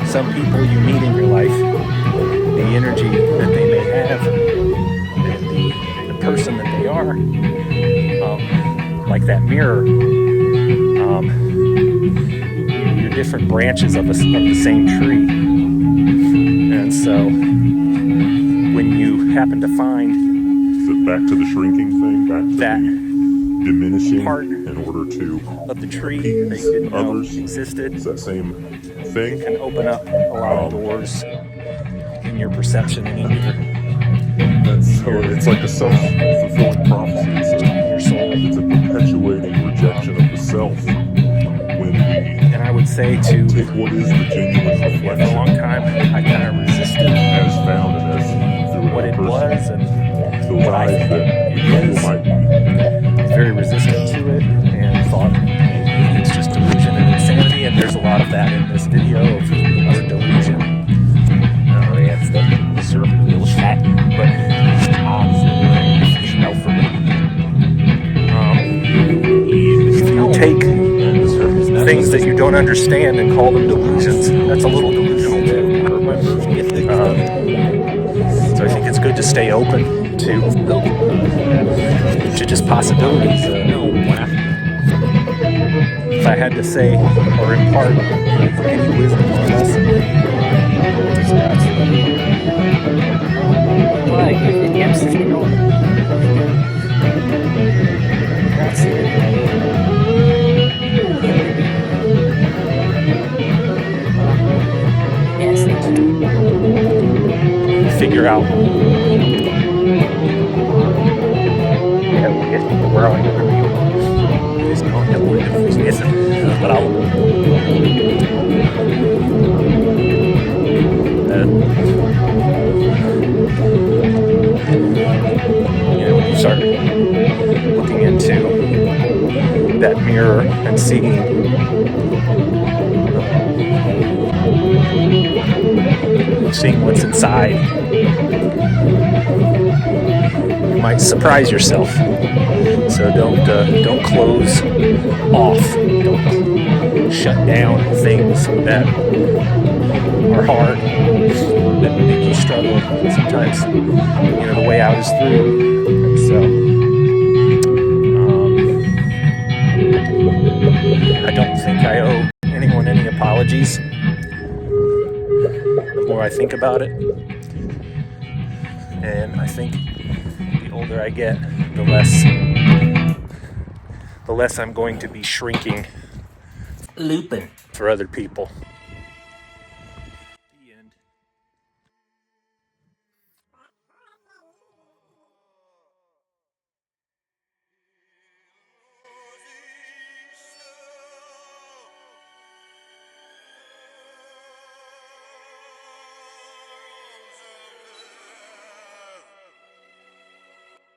[SPEAKER 4] Some people you meet in your life, the energy that they may have, and the person that they are, like that mirror, you're different branches of the same tree. And so when you happen to find
[SPEAKER 6] back to the shrinking thing, back to
[SPEAKER 4] that
[SPEAKER 6] diminishing
[SPEAKER 4] part
[SPEAKER 6] in order to
[SPEAKER 4] of the tree that you didn't know existed,
[SPEAKER 6] it's that same thing.
[SPEAKER 4] Can open up a lot of doors in your perception and in
[SPEAKER 6] it's like a self-fulfilling prophecy.
[SPEAKER 4] your soul.
[SPEAKER 6] It's a perpetuating rejection of the self. When we
[SPEAKER 4] and I would say to
[SPEAKER 6] take what is the genuine reflection.
[SPEAKER 4] For a long time, I kind of resisted
[SPEAKER 6] as found and as through
[SPEAKER 4] what it was and
[SPEAKER 6] the
[SPEAKER 4] what I
[SPEAKER 6] lies
[SPEAKER 4] think
[SPEAKER 6] that
[SPEAKER 4] it is.
[SPEAKER 6] might be.
[SPEAKER 4] Very resistant to it and thought it's just delusion and insanity, and there's a lot of that in this video of our delusion. That's the serpent wheel chat, but if you take things that you don't understand and call them delusions, that's a little delusional too. So I think it's good to stay open to just possibilities. If I had to say or impart any wisdom or lesson, figure out where I but I'll when you start looking into that mirror and seeing what's inside, you might surprise yourself. So don't close off. Don't shut down things that are hard, that make you struggle. Sometimes, the way out is through. And so, I don't think I owe anyone any apologies. The more I think about it, and I think the older I get, the less I'm going to be shrinking, looping for other people.